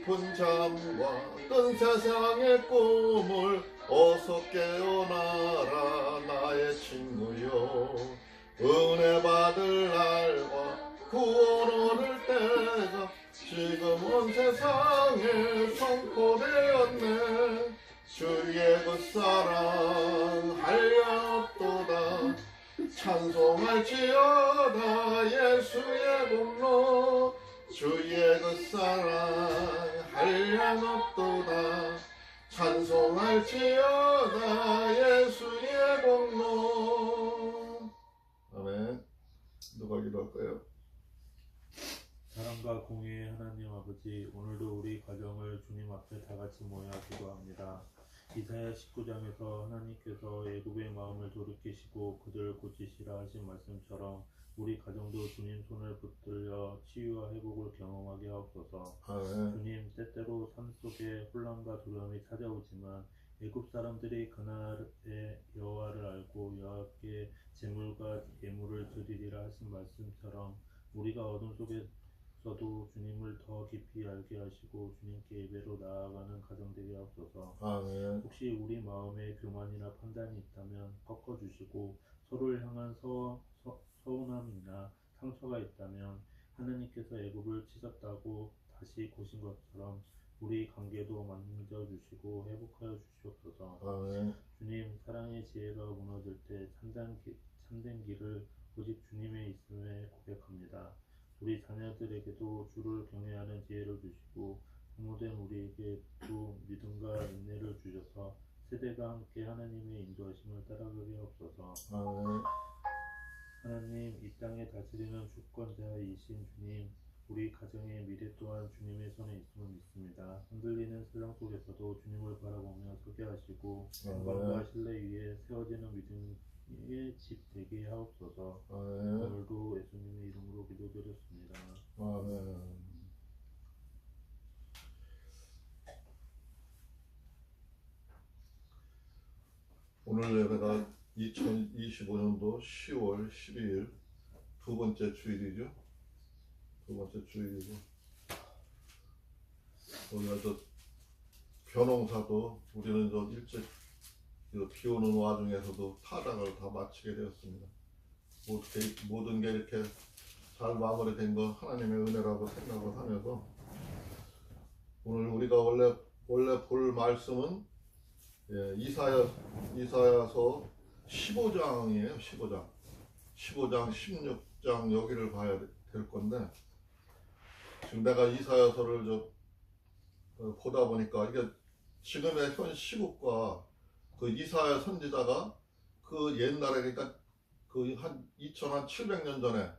깊은 잠과 뜬 세상의 꿈을 어서 깨어나라 나의 친구여. 은혜 받을 날과 구원 얻을 때가 지금 온 세상에 선포되었네. 주의 그 사랑 한량없도다. 찬송할지어다 예수의 공로. 주의 그 사랑 한량없도다. 찬송할지어다 예수의 공로. 아멘. 누가 기도할까요? 사랑과 공의의 하나님 아버지, 오늘도 우리 가정을 주님 앞에 다 같이 모여 기도합니다. 이사야 19장에서 하나님께서 애굽의 마음을 돌이키시고 그들을 고치시라 하신 말씀처럼 우리 가정도 주님 손을 붙들려 치유와 회복을 경험하게 하옵소서. 주님, 때때로 삶 속에 혼란과 두려움이 찾아오지만 애굽 사람들이 그날에 여호와를 알고 여호와께 제물과 예물을 드리리라 하신 말씀처럼 우리가 어둠 속에서도 주님을 더 깊이 알게 하시고 주님께 예배로 나아가는 가정 되게 하옵소서. 혹시 우리 마음에 교만이나 판단이 있다면 꺾어주시고 서로를 향한 서운함이나 상처가 있다면 하나님께서 애굽을 치셨다고 다시 고신 것처럼 우리 관계도 만져주시고 회복하여 주시옵소서. 주님, 사랑의 지혜가 무너질 때 참된 길을 오직 주님의 있음에 고백합니다. 우리 자녀들에게도 주를 경외하는 지혜를 주시고 부모된 우리에게도 믿음과 인내를 주셔서 세대가 함께 하나님의 인도하심을 따라가게 하옵소서. 하나님, 이 땅에 다스리는 주권자이신 주님, 우리 가정의 미래 또한 주님의 손에 있음을 믿습니다. 흔들리는 세상 속에서도 주님을 바라보며 서게 하시고 건강과 신뢰 위에 세워지는 믿음의 집 되게 하옵소서. 오늘도 예수님의 이름으로 기도드렸습니다. 아멘. 오늘 예배가 2025년도 10월 12일 두 번째 주일이죠. 두 번째 주일이고, 우리가 저 변홍사도 우리는 저 일찍 비 오는 와중에서도 타작을 다 마치게 되었습니다. 모든 게 이렇게 잘 마무리된 건 하나님의 은혜라고 생각을 하면서, 오늘 우리가 원래 볼 말씀은 이사야서 15장이에요. 15장, 16장 여기를 봐야 될 건데, 지금 내가 이사야서를 보다 보니까 이게 지금의 현 시국과 그 이사야 선지자가 그 옛날에, 그러니까 그 한 2700년 전에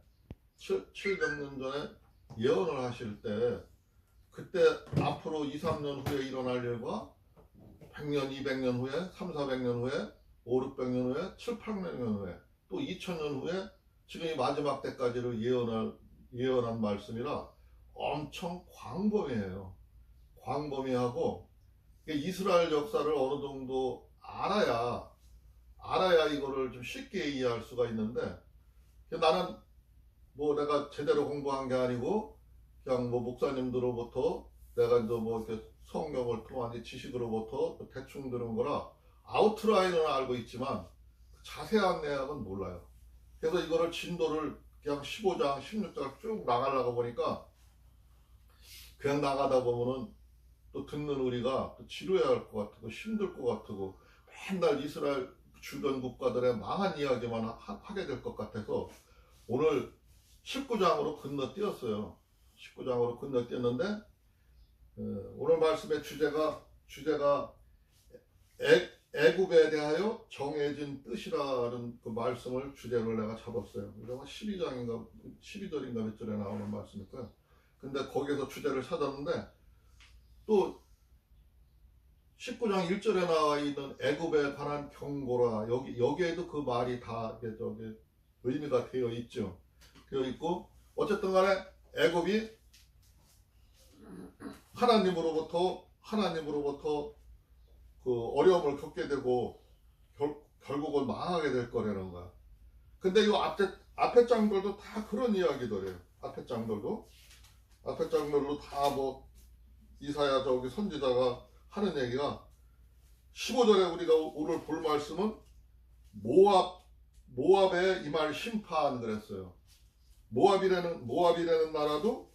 700년 전에 예언을 하실 때, 그때 앞으로 2, 3년 후에 일어날 일과 100년, 200년 후에, 3, 400년 후에, 5, 600년 후에, 7, 800년 후에, 또 2000년 후에 지금 이 마지막 때까지를 예언한 말씀이라 엄청 광범위해요. 광범위하고, 이스라엘 역사를 어느 정도 알아야 이거를 좀 쉽게 이해할 수가 있는데, 나는 뭐 내가 제대로 공부한 게 아니고 그냥 뭐 목사님들로부터 내가 이제 뭐 이렇게 성경을 통한 지식으로부터 대충 들은 거라 아웃라인은 알고 있지만 자세한 내용은 몰라요. 그래서 이거를 진도를 그냥 15장, 16장 쭉 나가려고 보니까, 그냥 나가다 보면은 또 듣는 우리가 또 지루해야 할 것 같고 힘들 것 같고 맨날 이스라엘 주변 국가들의 망한 이야기만 하게 될 것 같아서 오늘 19장으로 건너뛰었어요. 19장으로 건너뛰었는데, 오늘 말씀의 주제가 애굽에 대하여 정해진 뜻이라는 그 말씀을 주제로 내가 잡았어요. 이거 12절인가 몇 절에 나오는 말씀일까요? 근데 거기에서 주제를 찾았는데, 또 19장 1절에 나와 있는 애굽에 관한 경고라, 여기에도 그 말이 다 의미가 되어 있죠. 되어 있고, 어쨌든 간에 애굽이 하나님으로부터 그 어려움을 겪게 되고 결국은 망하게 될 거라는 거야. 근데 이 앞에 장들도 다 그런 이야기들이에요. 앞에 장들도 다 뭐 이사야 저기 선지자가 하는 얘기가 15절에 우리가 오늘 볼 말씀은 모압에 임할 심판 그랬어요. 모압이라는 나라도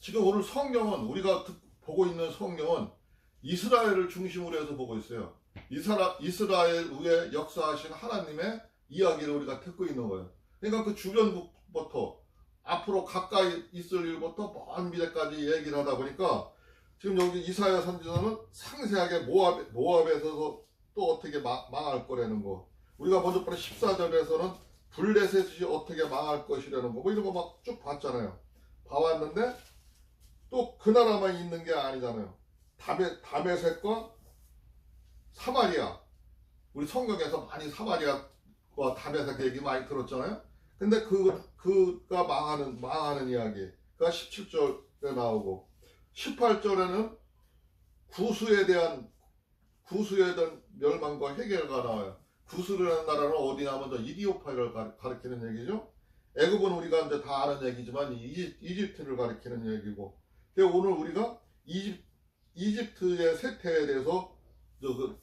지금 오늘 성경은 우리가 보고 있는 성경은 이스라엘을 중심으로 해서 보고 있어요. 이스라엘 위에 역사하신 하나님의 이야기를 우리가 듣고 있는 거예요. 그러니까 그 주변국부터 앞으로 가까이 있을 일부터 먼 미래까지 얘기를 하다 보니까 지금 여기 이사야 선지자는 상세하게 모압에서 또 어떻게 망할 거라는 거. 우리가 먼저 보는 14절에서는 블레셋이 어떻게 망할 것이라는 거. 뭐 이런 거 막 쭉 봤잖아요. 봐왔는데 또 그 나라만 있는 게 아니잖아요. 다메섹과 사마리아. 우리 성경에서 많이 사마리아와 다메섹 얘기 많이 들었잖아요. 근데 그가 망하는 이야기가 17절에 나오고 18절에는 구수에 대한 멸망과 해결가 나와요. 구수라는 나라는 어디냐면 저 이디오파를 가리키는 얘기죠. 애굽은 우리가 이제 다 아는 얘기지만 이집트를 가리키는 얘기고. 근데 오늘 우리가 이집트의 쇠퇴에 대해서 그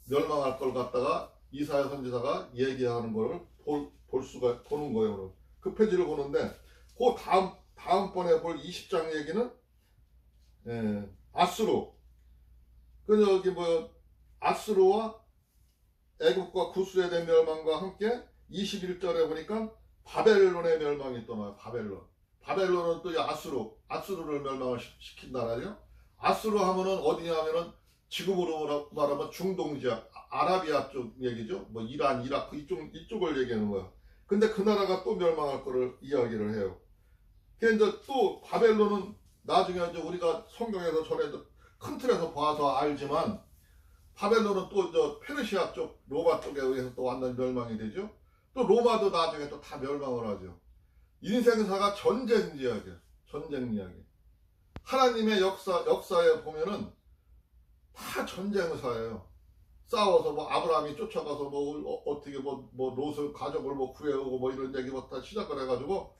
멸망할 걸 갖다가 이사야 선지자가 얘기하는 걸 보는 거예요. 오늘 그 페이지를 보는데 그 다음번에 볼 20장 얘기는 아수르. 그 여기 뭐 아수르와 애국과 구스에 대한 멸망과 함께 21절에 보니까 바벨론의 멸망이 또 나와요. 바벨론은 또 아수르를 멸망을 시킨 나라죠. 아수르 하면은 어디냐 하면은 지금으로 말하면 중동 지역, 아라비아 쪽 얘기죠. 뭐 이란, 이라크 이쪽을 얘기하는 거예요. 근데 그 나라가 또 멸망할 거를 이야기를 해요. 그래서 또 바벨론은 나중에 이제 우리가 성경에서 전에도 큰 틀에서 봐서 알지만 바벨론은 또 저 페르시아 쪽, 로마 쪽에 의해서 또 완전 멸망이 되죠. 또 로마도 나중에 또 다 멸망을 하죠. 인생사가 전쟁 이야기예요. 전쟁 이야기. 하나님의 역사에 보면은 다 전쟁사예요. 싸워서 뭐 아브라함이 쫓아가서 뭐 어떻게 뭐 롯을 가족을 뭐 구해오고 뭐 이런 얘기부터 시작을 해가지고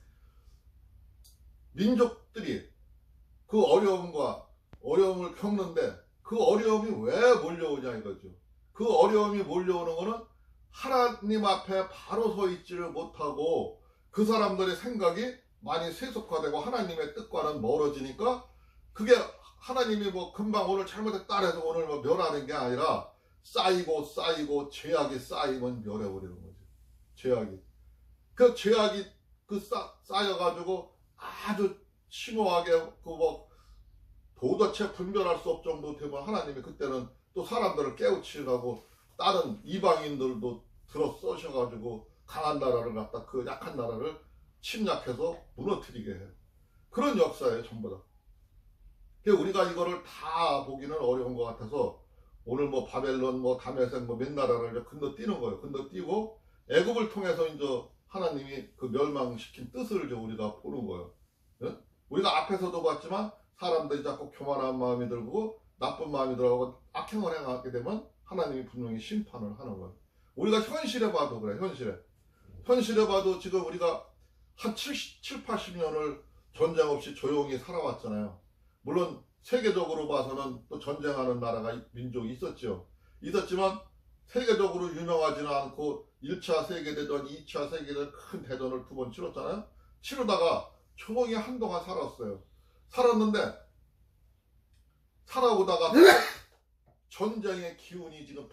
민족들이 그 어려움을 겪는데 그 어려움이 왜 몰려오냐 이거죠. 그 어려움이 몰려오는 거는 하나님 앞에 바로 서 있지를 못하고 그 사람들의 생각이 많이 세속화되고 하나님의 뜻과는 멀어지니까 그게 하나님이 뭐 금방 오늘 잘못했다 해서 오늘 뭐 멸하는 게 아니라 쌓이고 죄악이 쌓이면 멸해버리는 거죠. 죄악이. 그 죄악이 쌓여가지고 아주 심오하게 그 뭐 도대체 분별할 수 없을 정도 되면 하나님이 그때는 또 사람들을 깨우치려고 다른 이방인들도 들어 써셔가지고 강한 나라를 갖다 그 약한 나라를 침략해서 무너뜨리게 해요. 그런 역사예요, 전부 다. 우리가 이거를 다 보기는 어려운 것 같아서 오늘 뭐 바벨론, 뭐 다메섹, 뭐 몇 나라를 이제 건너뛰는 거예요. 건너뛰고 애굽을 통해서 이제 하나님이 그 멸망시킨 뜻을 이제 우리가 보는 거예요. 네? 우리가 앞에서도 봤지만 사람들이 자꾸 교만한 마음이 들고 나쁜 마음이 들어가고 악행을 행하게 되면 하나님이 분명히 심판을 하는 거예요. 우리가 현실에 봐도 그래. 현실에 봐도 지금 우리가 한 70, 80년을 전쟁 없이 조용히 살아왔잖아요. 물론 세계적으로 봐서는 또 전쟁하는 나라가 민족이 있었지만 세계적으로 유명하지는 않고 1차 세계대전, 2차 세계대전 큰 대전을 2번 치렀잖아요. 치르다가 조용히 한동안 살았는데 살아오다가 전쟁의 기운이 지금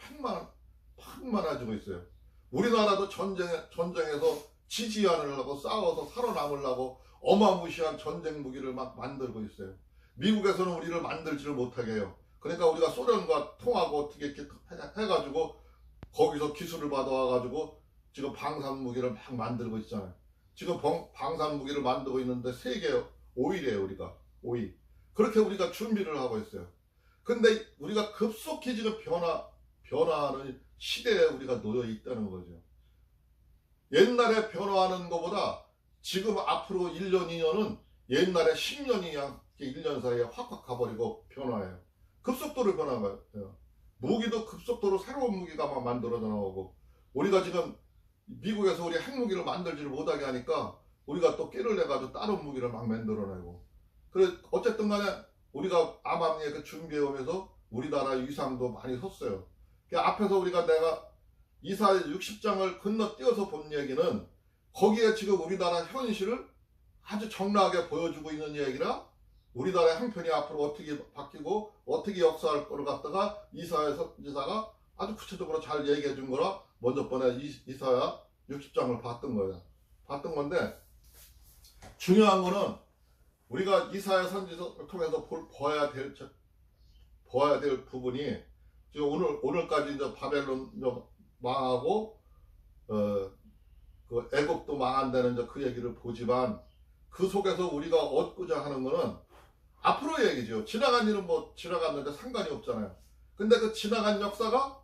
팽만해지고 있어요. 우리나라도 전쟁에서 지지 않으려고 싸워서 살아남으려고 어마무시한 전쟁 무기를 막 만들고 있어요. 미국에서는 우리를 만들지를 못하게 해요. 그러니까 우리가 소련과 통하고 어떻게 이렇게 해가지고 거기서 기술을 받아와가지고 지금 방산무기를 막 만들고 있잖아요. 지금 방산무기를 만들고 있는데 세계 5위래요, 우리가. 5위. 그렇게 우리가 준비를 하고 있어요. 근데 우리가 급속히 지금 변화하는 시대에 우리가 놓여 있다는 거죠. 옛날에 변화하는 것보다 지금 앞으로 1년, 2년은 옛날에 10년이 양 1년 사이에 확 가버리고 변화해요. 급속도로 변화해요. 무기도 급속도로 새로운 무기가 막 만들어져 나오고 우리가 지금 미국에서 우리 핵무기를 만들지를 못하게 하니까 우리가 또 깨를 내가지고 다른 무기를 막 만들어내고 그래 어쨌든 간에 우리가 암암리에 그 준비해 오면서 우리나라 위상도 많이 섰어요. 그 앞에서 내가 이사야 60장을 건너뛰어서 본 얘기는 거기에 지금 우리나라 현실을 아주 적나하게 보여주고 있는 얘기라 우리나라의 형편이 앞으로 어떻게 바뀌고 어떻게 역사할 거를 갖다가 이사야 선지자가 아주 구체적으로 잘 얘기해 준 거라 먼저 번에 이사야 60장을 봤던 거예요. 봤던 건데 중요한 거는 우리가 이사야 선지서를 통해서 보아야 될 부분이 지금 오늘까지 이제 바벨론 망하고 그 애굽도 망한다는 이제 그 얘기를 보지만 그 속에서 우리가 얻고자 하는 거는 앞으로 얘기죠. 지나간 일은 뭐 지나갔는데 상관이 없잖아요. 근데 그 지나간 역사가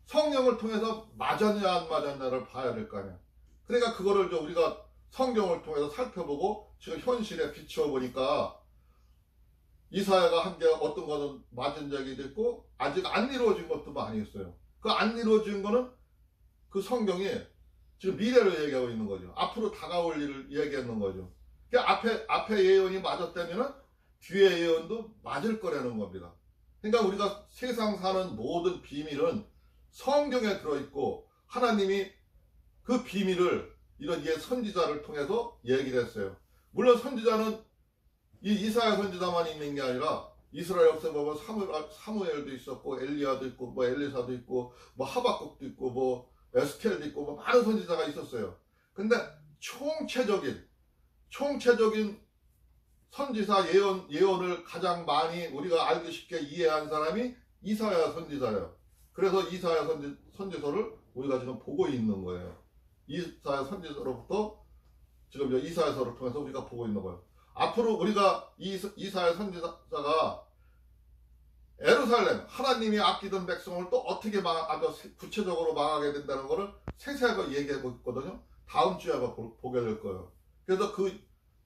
성경을 통해서 맞았냐 안 맞았냐를 봐야 될 거 아니야. 그러니까 그거를 우리가 성경을 통해서 살펴보고 지금 현실에 비추어 보니까 이사야가 한 게 어떤 거는 맞은 적이 있고 아직 안 이루어진 것도 많이 있어요. 그 안 이루어진 거는 그 성경이 지금 미래를 얘기하고 있는 거죠. 앞으로 다가올 일을 얘기하는 거죠. 그러니까 앞에 예언이 맞았다면은 뒤에 예언도 맞을 거라는 겁니다. 그러니까 우리가 세상 사는 모든 비밀은 성경에 들어있고 하나님이 그 비밀을 이런 선지자를 통해서 얘기를 했어요. 물론 선지자는 이 이사야 선지자만 있는 게 아니라 이스라엘 역사 보면 사무엘도 있었고 엘리야도 있고 뭐 엘리사도 있고 뭐 하박국도 있고 뭐 에스겔도 있고 뭐 많은 선지자가 있었어요. 근데 총체적인 선지사 예언을 가장 많이 우리가 알기 쉽게 이해한 사람이 이사야 선지자예요. 그래서 이사야 선지서를 우리가 지금 보고 있는 거예요. 이사야 선지서로부터 지금 이사야서를 통해서 우리가 보고 있는 거예요. 앞으로 우리가 이사야 선지자가 예루살렘 하나님이 아끼던 백성을 또 어떻게 아주 구체적으로 망하게 된다는 것을 세세하게 얘기하고 있거든요. 다음 주에 보게 될 거예요. 그래서 그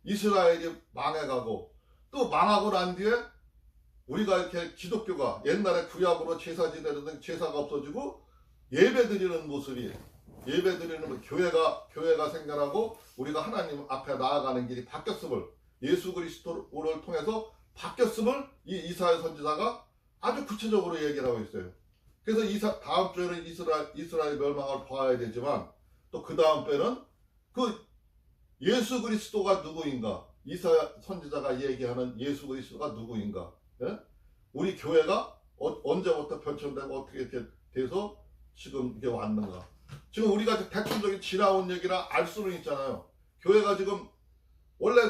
이스라엘이 망해가고 또 망하고 난 뒤에 우리가 이렇게 기독교가 옛날에 구약으로 제사 지내던 제사가 없어지고 예배드리는 모습이 교회가 생겨나고 우리가 하나님 앞에 나아가는 길이 바뀌었음을 예수 그리스도를 통해서 바뀌었음을 이 이사야 선지자가 아주 구체적으로 얘기를 하고 있어요. 그래서 다음 주에는 이스라엘 멸망을 봐야 되지만 또 그 다음 주에는 그 예수 그리스도가 누구인가? 이사야 선지자가 얘기하는 예수 그리스도가 누구인가? 예? 우리 교회가 언제부터 변천되고 어떻게 이렇게 돼서 지금 이게 왔는가? 지금 우리가 대충적인 지나온 얘기라 알 수는 있잖아요. 교회가 지금 원래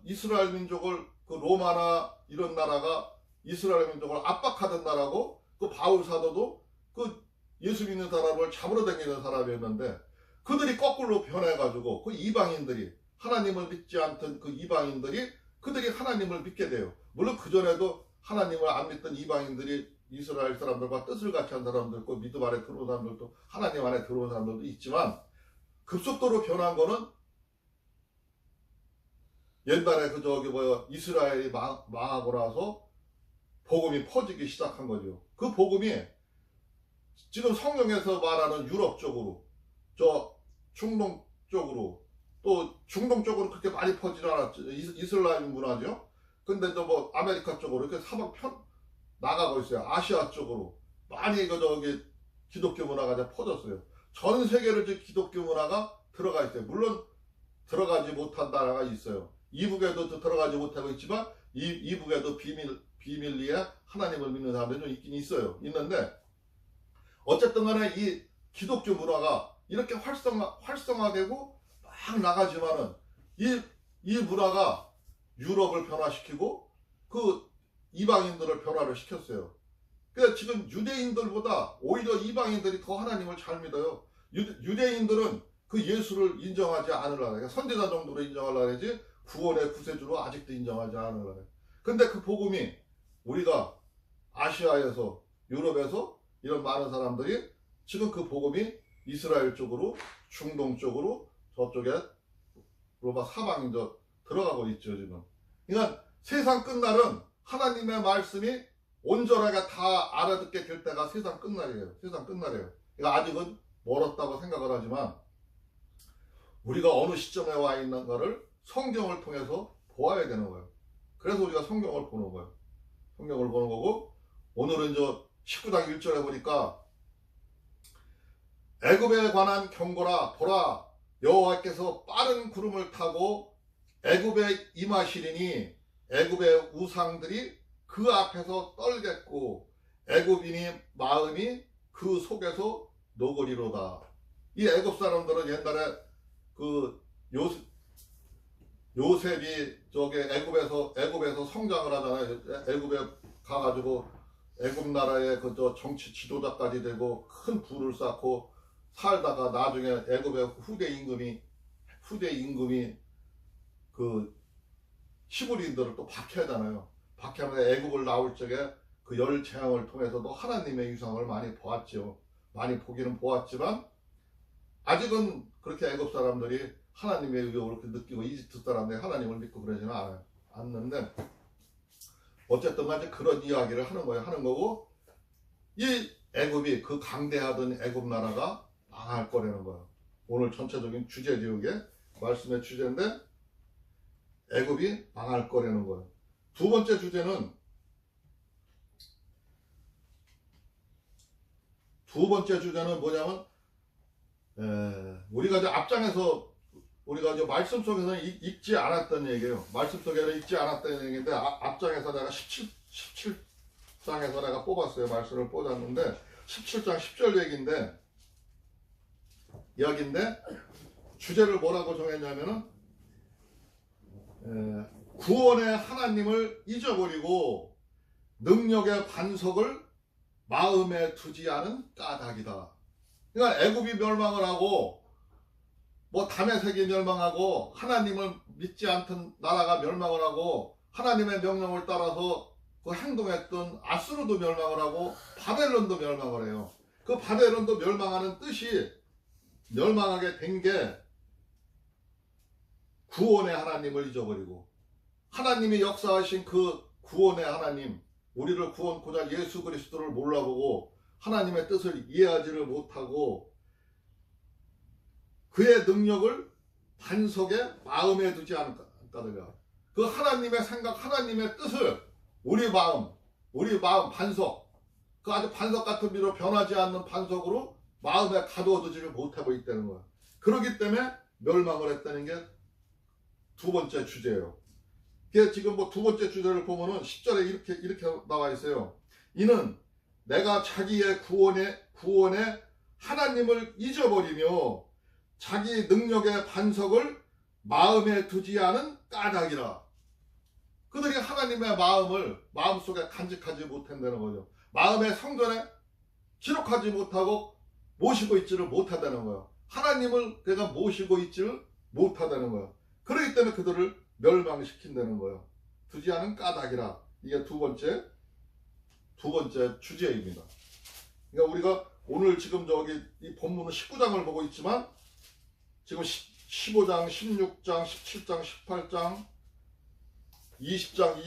이스라엘 민족을 그 로마나 이런 나라가 이스라엘 민족을 압박하던 나라고 그 바울 사도도 그 예수 믿는 사람을 잡으러 다니는 사람이었는데 그들이 거꾸로 변해가지고 그 이방인들이 하나님을 믿지 않던 그 이방인들이 그들이 하나님을 믿게 돼요. 물론 그전에도 하나님을 안 믿던 이방인들이 이스라엘 사람들과 뜻을 같이 한 사람도 있고 믿음 안에 들어온 사람들도 하나님 안에 들어온 사람들도 있지만 급속도로 변한 거는 옛날에 이스라엘이 망하고 나서 복음이 퍼지기 시작한 거죠. 그 복음이 지금 성경에서 말하는 유럽 쪽으로 중동 쪽으로 또 중동 쪽으로 그렇게 많이 퍼지지 않았죠. 이슬람 문화죠. 근데 아메리카 쪽으로 이렇게 사방 나가고 있어요. 아시아 쪽으로 많이 기독교 문화가 이제 퍼졌어요. 전 세계로 기독교 문화가 들어가 있어요. 물론 들어가지 못한 나라가 있어요. 이북에도 들어가지 못하고 있지만 이북에도 비밀리에 하나님을 믿는 사람들이 좀 있긴 있어요. 있는데 어쨌든 간에 이 기독교 문화가 이렇게 활성화되고 막 나가지만은 이 문화가 유럽을 변화시키고 그 이방인들을 변화를 시켰어요. 그러니까 지금 유대인들보다 오히려 이방인들이 더 하나님을 잘 믿어요. 유대인들은 그 예수를 인정하지 않으려고 해. 선지자 정도로 인정하려고 하지 구원의 구세주로 아직도 인정하지 않으려고 해. 근데 그 복음이 우리가 아시아에서 유럽에서 이런 많은 사람들이 지금 그 복음이 이스라엘 쪽으로 중동 쪽으로 저쪽에 로마 사방이 들어가고 있죠 지금. 그러니까 세상 끝날은 하나님의 말씀이 온전하게 다 알아듣게 될 때가 세상 끝날이에요. 세상 끝날이에요. 그러니까 아직은 멀었다고 생각을 하지만 우리가 어느 시점에 와 있는가를 성경을 통해서 보아야 되는 거예요. 그래서 우리가 성경을 보는 거예요. 성경을 보는 거고, 오늘은 저 19장 1절에 보니까 애굽에 관한 경고라. 보라, 여호와께서 빠른 구름을 타고 애굽에 임하시리니 애굽의 우상들이 그 앞에서 떨겠고 애굽인이 마음이 그 속에서 녹으리로다. 이 애굽 사람들은 옛날에 그 요셉이 저기 애굽에서 성장을 하잖아요. 애굽에 가가지고 애굽 나라의 그저 정치 지도자까지 되고 큰 부를 쌓고 살다가 나중에 애굽의 후대 임금이 그 히브리인들을 또 박해하잖아요. 박해하면서 애굽을 나올 적에 그 열 재앙을 통해서도 하나님의 유상을 많이 보았죠. 많이 보기는 보았지만 아직은 그렇게 애굽 사람들이 하나님의 위협을 그렇게 느끼고 이집트 사람들이 하나님을 믿고 그러지는 않는데, 어쨌든 간에 그런 이야기를 하는 거고, 이 애굽이 그 강대하던 애굽 나라가 망할 거라는 거예요. 오늘 전체적인 주제 지역의 말씀의 주제인데 애굽이 망할 거라는 거예요. 두 번째 주제는 뭐냐면, 우리가 이제 앞장에서 우리가 이제 말씀 속에서는 읽지 않았던 얘기예요. 말씀 속에는 읽지 않았던 얘기인데 앞장에서 내가 17장에서 내가 뽑았어요. 말씀을 뽑았는데 17장 10절 이야기인데 주제를 뭐라고 정했냐면은 구원의 하나님을 잊어버리고 능력의 반석을 마음에 두지 않은 까닭이다. 그러니까 애굽이 멸망을 하고 뭐 다메섹이 멸망하고 하나님을 믿지 않던 나라가 멸망을 하고 하나님의 명령을 따라서 그 행동했던 아수르도 멸망을 하고 바벨론도 멸망을 해요. 그 바벨론도 멸망하는 뜻이 멸망하게 된 게 구원의 하나님을 잊어버리고 하나님이 역사하신 그 구원의 하나님, 우리를 구원코자 예수 그리스도를 몰라보고 하나님의 뜻을 이해하지를 못하고 그의 능력을 반석에 마음에 두지 않았다든가, 그 하나님의 생각, 하나님의 뜻을 우리 마음 반석, 그 아주 반석 같은 비로 변하지 않는 반석으로 마음에 가두어두지를 못하고 있다는 거야. 그렇기 때문에 멸망을 했다는 게 두 번째 주제예요. 그게 지금 뭐 두 번째 주제를 보면은 10절에 이렇게 나와 있어요. 이는 내가 자기의 구원에 하나님을 잊어버리며 자기 능력의 반석을 마음에 두지 않은 까닭이라. 그들이 하나님의 마음을 마음속에 간직하지 못한다는 거죠. 마음의 성전에 기록하지 못하고 모시고 있지를 못하다는 거예요. 하나님을 그가 모시고 있지를 못하다는 거예요. 그렇기 때문에 그들을 멸망시킨다는 거예요. 두지 않은 까닭이라. 이게 두 번째 주제입니다. 그러니까 우리가 오늘 지금 저기 이 본문은 19장을 보고 있지만 지금 15장, 16장, 17장, 18장, 20장,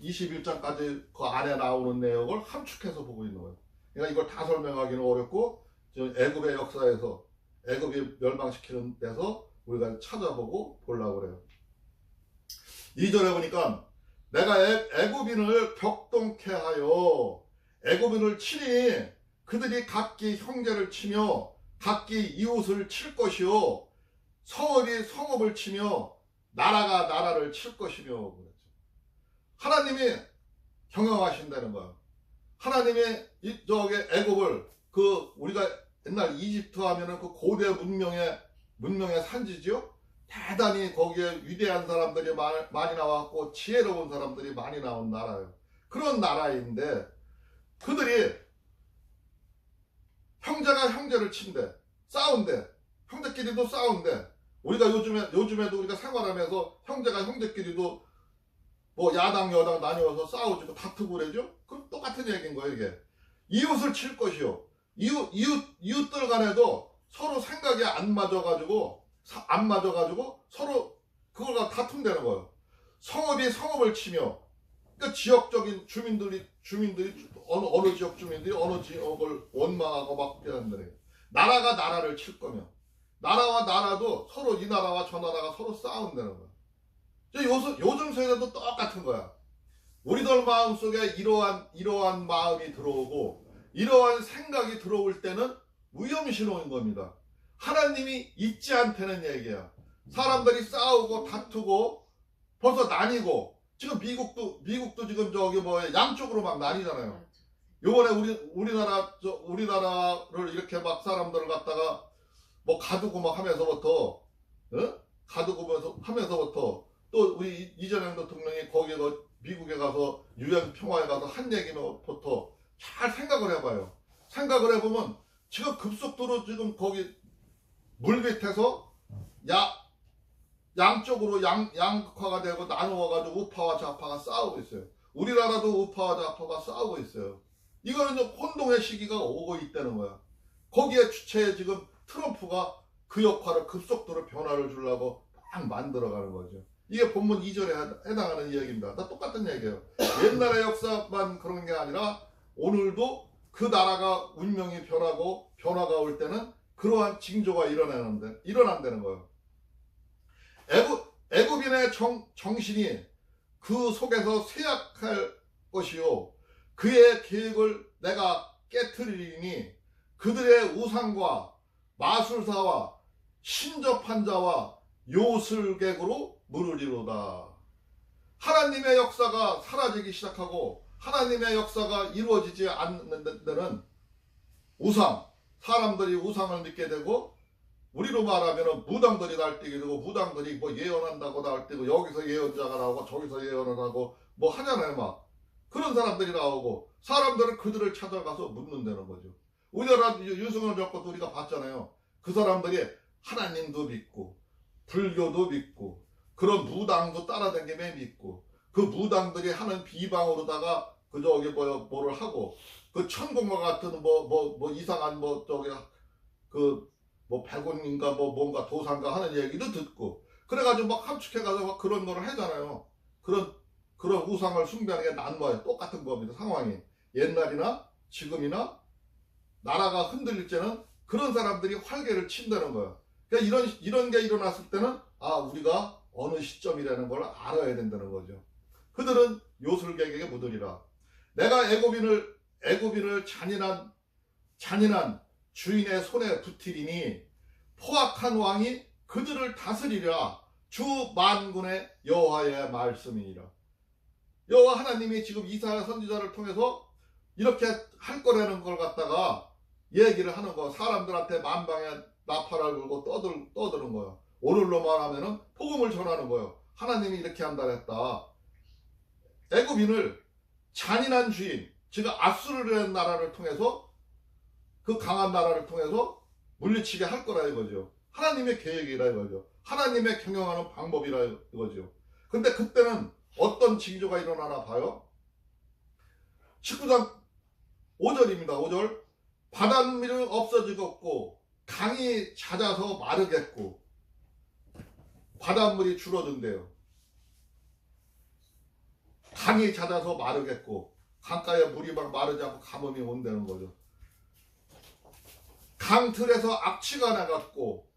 21장까지 그 안에 나오는 내용을 함축해서 보고 있는 거예요. 그러니까 이걸 다 설명하기는 어렵고 지금 애굽의 역사에서 애굽이 멸망시키는 데서 우리가 찾아보고 보려고 그래요. 2절에 보니까 내가 애굽인을 격동케 하여 애굽인을 치니 그들이 각기 형제를 치며 각기 이웃을 칠 것이요 성읍이 성읍을 치며 나라가 나라를 칠 것이며 그랬죠. 하나님이 경영하신다는 거예요. 하나님이 저기 애굽을 그 우리가 옛날 이집트 하면은 그 고대 문명의 산지죠. 대단히 거기에 위대한 사람들이 많이 나왔고 지혜로운 사람들이 많이 나온 나라예요. 그런 나라인데 그들이 형제가 형제를 친대, 싸운대, 형제끼리도 싸운대. 우리가 요즘에도 우리가 생활하면서 형제가 형제끼리도 뭐 야당 여당 나뉘어서 싸우지 뭐 다투고 그러죠. 그럼 똑같은 얘기인 거예요. 이게 이웃을 칠 것이요. 이웃들 간에도 서로 생각이 안 맞아가지고 서로 그걸 다 다툰다는 거예요. 성읍이 성읍을 치며, 그러니까 지역적인 주민들이 어느 지역 주민들이 어느 지역을 원망하고 막 그런다는 거예요. 나라가 나라를 칠 거면 나라와 나라도 서로 이 나라와 저 나라가 서로 싸운다는 거예요. 요즘 세대도 똑같은 거야. 우리들 마음속에 이러한 마음이 들어오고 이러한 생각이 들어올 때는 위험신호인 겁니다. 하나님이 있지 않다는 얘기야. 사람들이 싸우고 다투고 벌써 나뉘고, 지금 미국도 지금 양쪽으로 막 나뉘잖아요. 요번에 우리나라를 이렇게 막 사람들을 갖다가 뭐 가두고 막 하면서부터, 가두고 하면서부터 또 우리 이재명 대통령이 거기에 미국에 가서 유엔 평화에 가서 한 얘기부터 잘 생각을 해봐요. 생각을 해보면 지금 급속도로 지금 거기 물밑에서 양쪽으로 양극화가 되고 나누어가지고 우파와 좌파가 싸우고 있어요. 우리나라도 우파와 좌파가 싸우고 있어요. 이거는 이제 혼동의 시기가 오고 있다는 거야. 거기에 주체에 지금 트럼프가 그 역할을 급속도로 변화를 주려고 막 만들어가는 거죠. 이게 본문 2절에 해당하는 이야기입니다. 다 똑같은 얘기예요. 옛날의 역사만 그런 게 아니라 오늘도 그 나라가 운명이 변하고 변화가 올 때는 그러한 징조가 일어난다는 거예요. 애굽인의 정신이 그 속에서 쇠약할 것이요, 그의 계획을 내가 깨트리리니 그들의 우상과 마술사와 신접한 자와 요술객으로 물으리로다. 하나님의 역사가 사라지기 시작하고 하나님의 역사가 이루어지지 않는 데는 사람들이 우상을 믿게 되고, 우리로 말하면 무당들이 날뛰게 되고, 무당들이 뭐 예언한다고 날뛰고, 여기서 예언자가 나오고 저기서 예언을 하고 뭐 하잖아요. 막 그런 사람들이 나오고, 사람들은 그들을 찾아가서 묻는다는 거죠. 우리나라 유승을 잡고 우리가 봤잖아요. 그 사람들이 하나님도 믿고 불교도 믿고 그런 무당도 따라다니며 믿고, 그 무당들이 하는 비방으로다가 뭐를 하고, 그 천국과 같은 이상한 백운인가 뭔가 도산가 하는 얘기도 듣고, 그래가지고 막 함축해가지고 막 그런 거를 하잖아요. 그런 우상을 숭배하는 게 난무해요. 똑같은 겁니다. 상황이 옛날이나 지금이나 나라가 흔들릴 때는 그런 사람들이 활개를 친다는 거예요. 그러니까 이런 게 일어났을 때는 우리가 어느 시점이라는 걸 알아야 된다는 거죠. 그들은 요술객에게 묻으리라. 내가 애굽인을 잔인한 주인의 손에 붙이리니 포악한 왕이 그들을 다스리라. 주 만군의 여호와의 말씀이니라. 여호와 하나님이 지금 이사야 선지자를 통해서 이렇게 할 거라는 걸 갖다가 얘기를 하는 거. 사람들한테 만방에 나팔을 불고 떠드는 거예요. 오늘로 말하면은 복음을 전하는 거예요. 하나님이 이렇게 한다 했다. 애굽인을 잔인한 주인, 즉 아수르라는 나라를 통해서, 그 강한 나라를 통해서 물리치게 할 거라 이거죠. 하나님의 계획이라 이거죠. 하나님의 경영하는 방법이라 이거죠. 근데 그때는 어떤 징조가 일어나나 봐요. 19장 5절입니다. 5절. 바닷물은 없어지겠고 강이 잦아서 마르겠고. 바닷물이 줄어든대요. 강이 잦아서 마르겠고, 강가에 물이 막 마르지 않고 가뭄이 온다는 거죠. 강틀에서 악취가 나갔고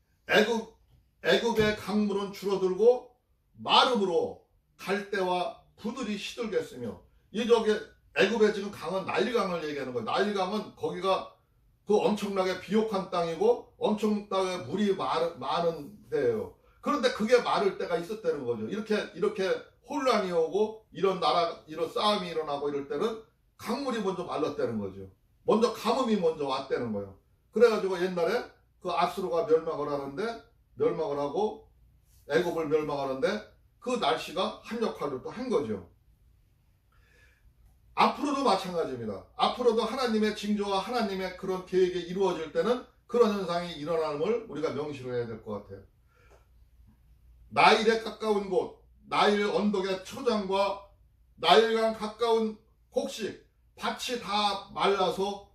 애굽의 강물은 줄어들고 마름으로 갈대와 부들이 시들겠으며, 애굽의 지금 강은 나일강을 얘기하는 거예요. 나일강은 거기가 그 엄청나게 비옥한 땅이고 엄청나게 물이 많은 데예요. 그런데 그게 마를 때가 있었다는 거죠. 이렇게 혼란이 오고 이런 싸움이 일어나고 이럴 때는 강물이 먼저 말랐다는 거죠. 먼저 가뭄이 먼저 왔다는 거예요. 그래가지고 옛날에 그 아수르가 멸망을 하고 애굽을 멸망하는데 그 날씨가 한 역할을 또 한 거죠. 앞으로도 마찬가지입니다. 앞으로도 하나님의 징조와 하나님의 그런 계획이 이루어질 때는 그런 현상이 일어나는 걸 우리가 명시를 해야 될 것 같아요. 나일에 가까운 곳, 나일 언덕의 초장과 나일강 가까운 곡식, 밭이 다 말라서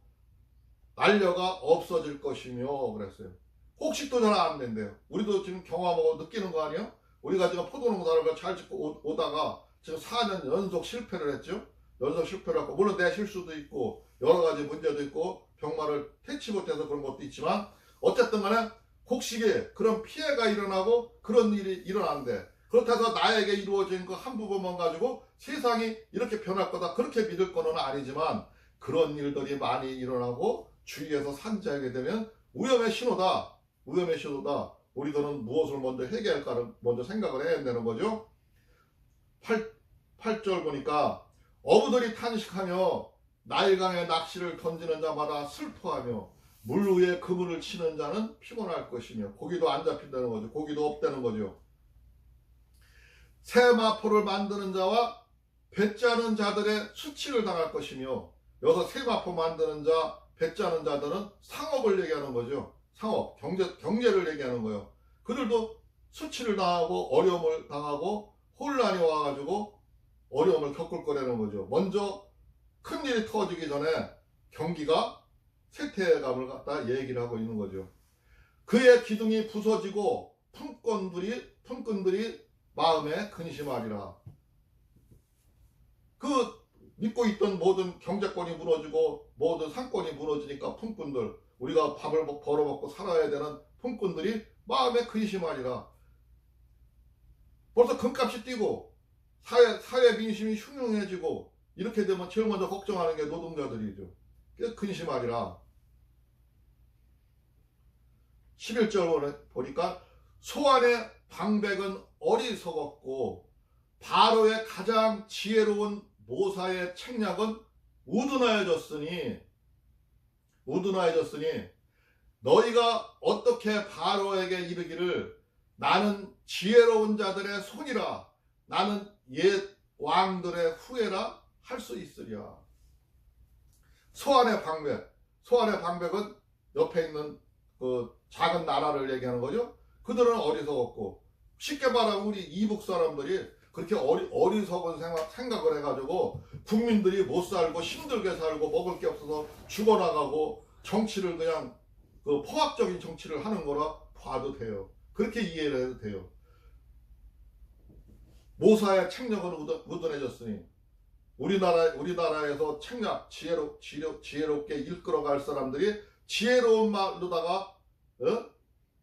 날려가 없어질 것이며 그랬어요. 곡식도 잘 안 된대요. 우리도 지금 경험하고 느끼는 거 아니에요? 우리가 지금 포도농사를 잘 짓고 오다가 지금 4년 연속 실패를 했죠. 연속 실패를 했고, 물론 내 실수도 있고 여러 가지 문제도 있고 병마를 퇴치 못해서 그런 것도 있지만, 어쨌든 간에 곡식에 그런 피해가 일어나고 그런 일이 일어나는데, 그렇다고 해서 나에게 이루어진 그 한 부분만 가지고 세상이 이렇게 변할 거다 그렇게 믿을 거는 아니지만 그런 일들이 많이 일어나고 주위에서 산지하게 되면 위험의 신호다. 위험의 신호다. 우리들은 무엇을 먼저 해결할까를 먼저 생각을 해야 되는 거죠. 8절 보니까 어부들이 탄식하며 나일강에 낚시를 던지는 자마다 슬퍼하며 물 위에 그물을 치는 자는 피곤할 것이며 고기도 안 잡힌다는 거죠. 고기도 없다는 거죠. 새 마포를 만드는 자와 배짜는 자들의 수치를 당할 것이며 여기서 새 마포 만드는 자, 배짜는 자들은 상업을 얘기하는 거죠. 상업, 경제를 얘기하는 거예요. 그들도 수치를 당하고 어려움을 당하고 혼란이 와가지고 어려움을 겪을 거라는 거죠. 먼저 큰일이 터지기 전에 경기가 쇠퇴감을 갖다 얘기를 하고 있는 거죠. 그의 기둥이 부서지고 품꾼들이 마음에 근심하리라. 그 믿고 있던 모든 경제권이 무너지고 모든 상권이 무너지니까 품꾼들, 우리가 밥을 벌어먹고 살아야 되는 품꾼들이 마음에 근심하리라. 벌써 금값이 뛰고 사회 민심이 흉흉해지고 이렇게 되면 제일 먼저 걱정하는 게 노동자들이죠. 그래서 근심하리라. 11절 보니까 소안의 방백은 어리석었고 바로의 가장 지혜로운 모사의 책략은 우둔하여졌으니 너희가 어떻게 바로에게 이르기를 나는 지혜로운 자들의 손이라 나는 옛 왕들의 후예라 할 수 있으리라. 소안의 방백은 옆에 있는 그 작은 나라를 얘기하는 거죠. 그들은 어리석었고 쉽게 말하면 우리 이북 사람들이 그렇게 어리석은 생각을 해가지고 국민들이 못 살고 힘들게 살고 먹을 게 없어서 죽어나가고 정치를 그냥 그 포악적인 정치를 하는 거라 봐도 돼요. 그렇게 이해를 해도 돼요. 모사의 책략은 우둔해졌으니 우리나라에서 책략 지혜롭게 이끌어갈 사람들이 지혜로운 말로다가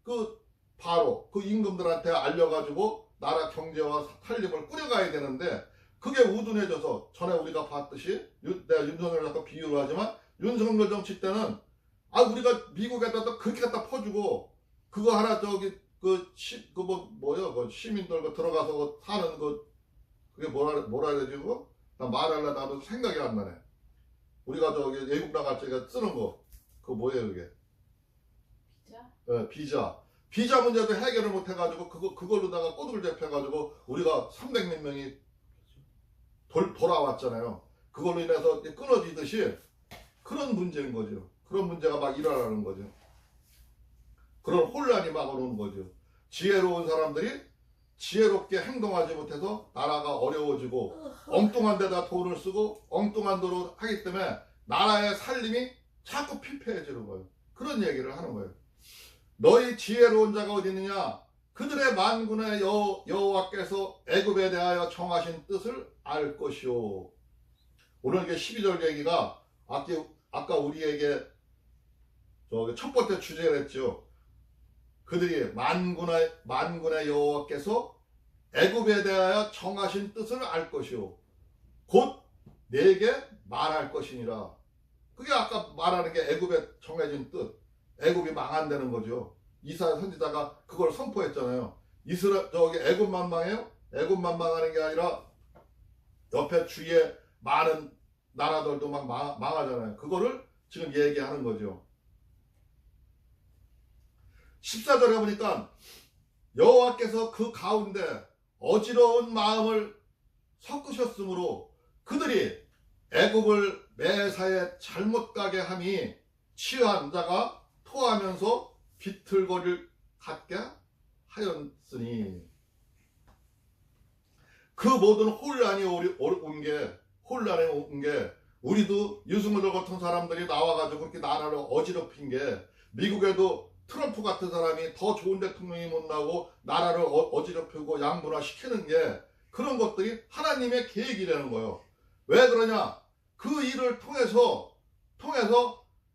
그 바로 그 임금들한테 알려가지고 나라 경제와 살림을 꾸려가야 되는데 그게 우둔해져서 전에 우리가 봤듯이 내가 윤석열 아까 비유를 하지만 윤석열 정치 때는 우리가 미국에다 그렇게 갖다 퍼주고 그거 하나 시민들 들어가서 사는 그게 뭐라 해야 되지 그거? 나 말하려다 나도 생각이 안 나네. 우리가 외국 나갈 때 쓰는 거 그거 뭐예요 그게? 비자. 비자 문제도 해결을 못 해가지고 그걸로다가 꼬두를 잡혀가지고 우리가 300몇 명이 돌아왔잖아요. 그걸로 인해서 끊어지듯이 그런 문제인 거죠. 그런 문제가 막 일어나는 거죠. 그런 혼란이 막 오는 거죠. 지혜로운 사람들이 지혜롭게 행동하지 못해서 나라가 어려워지고 엉뚱한 데다 돈을 쓰고 엉뚱한 도로 하기 때문에 나라의 살림이 자꾸 피폐해지는 거예요. 그런 얘기를 하는 거예요. 너희 지혜로운 자가 어디 있느냐? 그들의 만군의 여호와께서 애굽에 대하여 정하신 뜻을 알 것이오. 오늘 이게 12절 얘기가 아까 우리에게 첫 번째 주제를 했죠. 그들이 만군의 여호와께서 애굽에 대하여 정하신 뜻을 알 것이오. 곧 내게 말할 것이니라. 그게 아까 말하는 게 애굽에 정해진 뜻. 애굽이 망한다는 거죠. 이사야 선지자가 그걸 선포했잖아요. 애굽만 망해요? 애굽만 망하는 게 아니라 옆에 주위에 많은 나라들도 막 망하잖아요. 그거를 지금 얘기하는 거죠. 14절에 보니까 여호와께서 그 가운데 어지러운 마음을 섞으셨으므로 그들이 애굽을 매사에 잘못 가게 함이 취한 자가 토하면서 비틀거릴 같게 하였으니 그 모든 혼란이 온 게 우리도 유승우들 같은 사람들이 나와가지고 그렇게 나라를 어지럽힌 게 미국에도 트럼프 같은 사람이 더 좋은 대통령이 못 나오고 나라를 어지럽히고 양분화 시키는 게 그런 것들이 하나님의 계획이라는 거예요. 왜 그러냐? 그 일을 통해서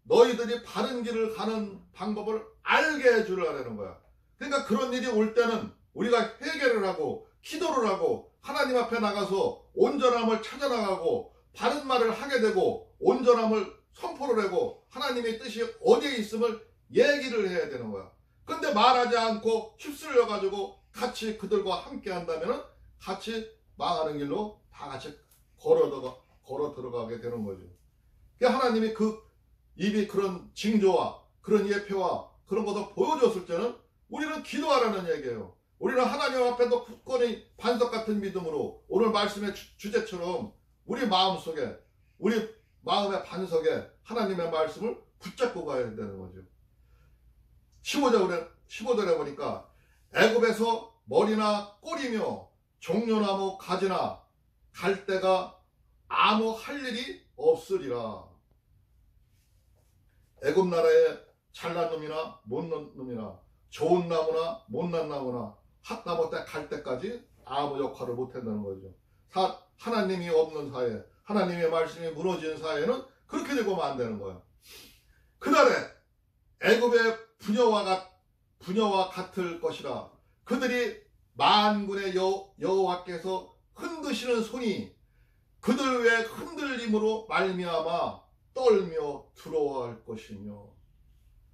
너희들이 바른 길을 가는 방법을 알게 해주려는 거야. 그러니까 그런 일이 올 때는 우리가 해결을 하고 기도를 하고 하나님 앞에 나가서 온전함을 찾아나가고 바른 말을 하게 되고 온전함을 선포를 하고 하나님의 뜻이 어디에 있음을 얘기를 해야 되는 거야. 근데 말하지 않고 휩쓸려 가지고 같이 그들과 함께 한다면 같이 망하는 길로 다 같이 걸어 들어가게 되는 거죠. 그러니까 하나님이 그 입이 그런 징조와 그런 예표와 그런 것을 보여줬을 때는 우리는 기도하라는 얘기예요. 우리는 하나님 앞에도 굳건히 반석 같은 믿음으로 오늘 말씀의 주제처럼 우리 마음속에 우리 마음의 반석에 하나님의 말씀을 붙잡고 가야 되는 거죠. 15절에 보니까 애굽에서 머리나 꼬리며 종려나무 가지나 갈대가 아무 할 일이 없으리라. 애굽 나라에 잘난 놈이나 못난 놈이나 좋은 나무나 못난 나무나 핫나무 때 갈 때까지 아무 역할을 못한다는 거죠. 하나님이 없는 사회, 하나님의 말씀이 무너지는 사회는 그렇게 되고만 안 되는 거예요. 그날에 애굽의 부녀와 같을 것이라. 그들이 만군의 여호와께서 흔드시는 손이 그들 외 흔들림으로 말미암아 떨며 두려워할 것이며,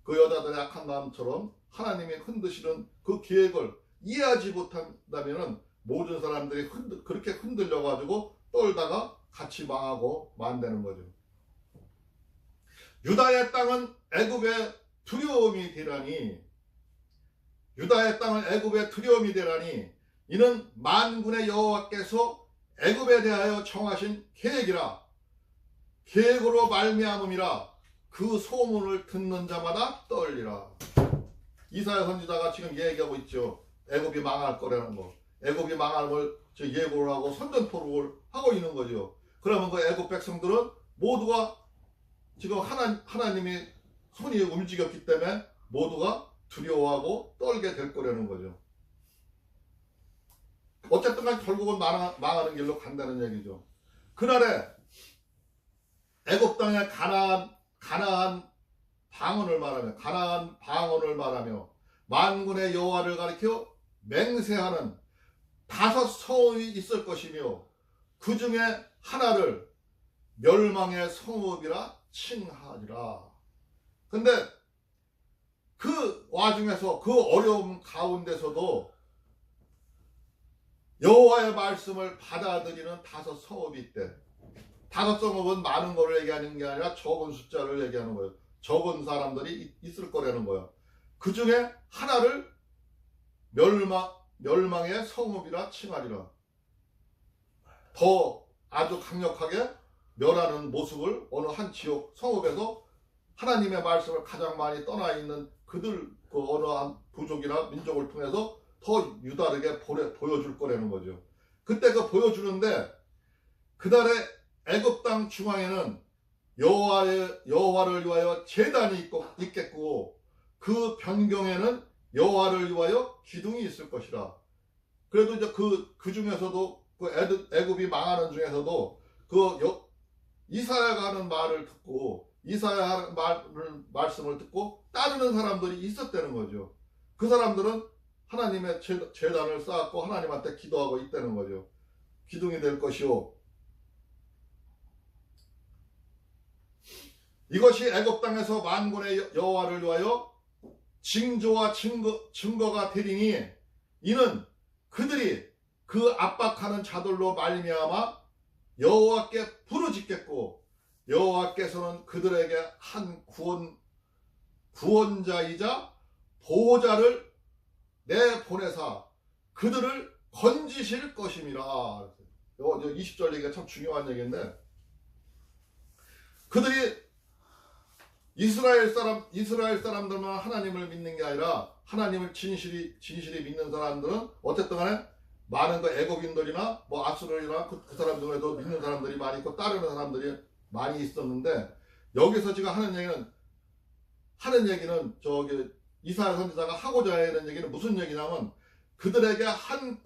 그 여자들의 악한 마음처럼 하나님이 흔드시는 그 계획을 이해하지 못한다면 모든 사람들이 그렇게 흔들려 가지고 떨다가 같이 망하고 만되는 거죠. 유다의 땅은 애굽의 두려움이 되라니, 유다의 땅은 애굽의 두려움이 되라니, 이는 만군의 여호와께서 애굽에 대하여 정하신 계획이라. 계획으로 말미암음이라. 그 소문을 듣는 자마다 떨리라. 이사야 선지자가 지금 얘기하고 있죠. 애굽이 망할 거라는 거. 애굽이 망할 걸 예고를 하고 선전포를 하고 있는 거죠. 그러면 그 애굽 백성들은 모두가 지금 하나님의 손이 움직였기 때문에 모두가 두려워하고 떨게 될 거라는 거죠. 어쨌든 간 결국은 망하는 길로 간다는 얘기죠. 그날에 애굽 땅에 가나안 방언을 말하며 만군의 여호와를 가리켜 맹세하는 5 성읍이 있을 것이며 그 중에 하나를 멸망의 성읍이라 칭하리라. 근데 그 와중에서 그 어려움 가운데서도 여호와의 말씀을 받아들이는 5 성읍이 있대. 5 성읍은 많은 거를 얘기하는 게 아니라 적은 숫자를 얘기하는 거예요. 적은 사람들이 있을 거라는 거예요. 그 중에 하나를 멸망의 성읍이라 칭하리라. 더 아주 강력하게 멸하는 모습을 어느 한 지역 성읍에서 하나님의 말씀을 가장 많이 떠나 있는 그들 그 어느 한 부족이나 민족을 통해서 더 유다르게 보여줄 거라는 거죠. 그때 그 보여주는데 그날에 애굽 땅 중앙에는 여호와를 위하여 제단이 있겠고 그 변경에는 여호와를 위하여 기둥이 있을 것이라. 그래도 이제 그 중에서도 그 애굽이 망하는 중에서도 이사야가 하는 말을 듣고 이사야 하는 말씀을 듣고 따르는 사람들이 있었다는 거죠. 그 사람들은 하나님의 제단을 쌓았고 하나님한테 기도하고 있다는 거죠. 기둥이 될 것이요. 이것이 애굽 땅에서 만군의 여호와를 위하여 징조와 증거가 되리니 이는 그들이 그 압박하는 자들로 말미암아 여호와께 부르짖겠고 여호와께서는 그들에게 한 구원자이자 보호자를 내보내사 그들을 건지실 것임이라. 20절 얘기가 참 중요한 얘기인데, 그들이 이스라엘 사람들만 하나님을 믿는 게 아니라 하나님을 진실이 믿는 사람들은 어쨌든 간에 많은 그 애굽인들이나 뭐 아수르이나 그 사람 중에도 믿는 사람들이 많이 있고 따르는 사람들이 많이 있었는데, 여기서 지금 하는 얘기는 저기 이사야 선지자가 하고자 하는 얘기는 무슨 얘기냐면 그들에게 한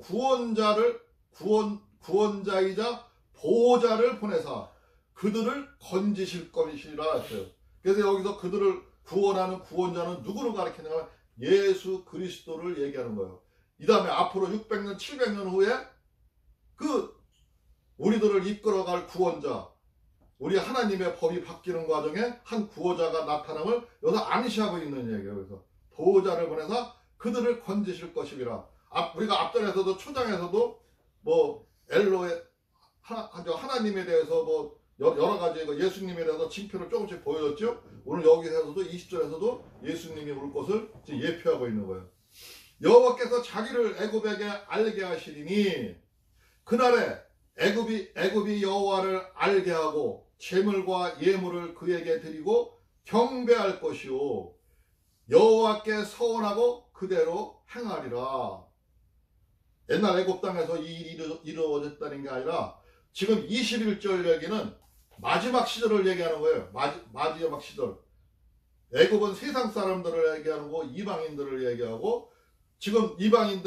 구원자이자 보호자를 보내사 그들을 건지실 것이라 했어요. 그래서 여기서 그들을 구원하는 구원자는 누구를 가리키냐면 예수 그리스도를 얘기하는 거예요. 이 다음에 앞으로 600년, 700년 후에 그 우리들을 이끌어갈 구원자, 우리 하나님의 법이 바뀌는 과정에 한 구호자가 나타남을 여기서 암시하고 있는 얘기예요. 그래서 보호자를 보내서 그들을 건지실 것이라. 우리가 앞전에서도 초장에서도 뭐 엘로의 하나님에 대해서 뭐 여러 가지 예수님에 대해서 징표를 조금씩 보여줬죠. 오늘 여기서도 20절에서도 예수님이 올 것을 예표하고 있는 거예요. 여호와께서 자기를 애굽에게 알게 하시리니 그날에 애굽이 여호와를 알게 하고 제물과 예물을 그에게 드리고 경배할 것이요 여호와께 서원하고 그대로 행하리라. 옛날 애굽 땅에서 이 일이 이루어졌다는 게 아니라 지금 21절 얘기는 마지막 시절을 얘기하는 거예요. 마지막 시절. 애굽은 세상 사람들을 얘기하는 거, 이방인들을 얘기하고 지금 이방의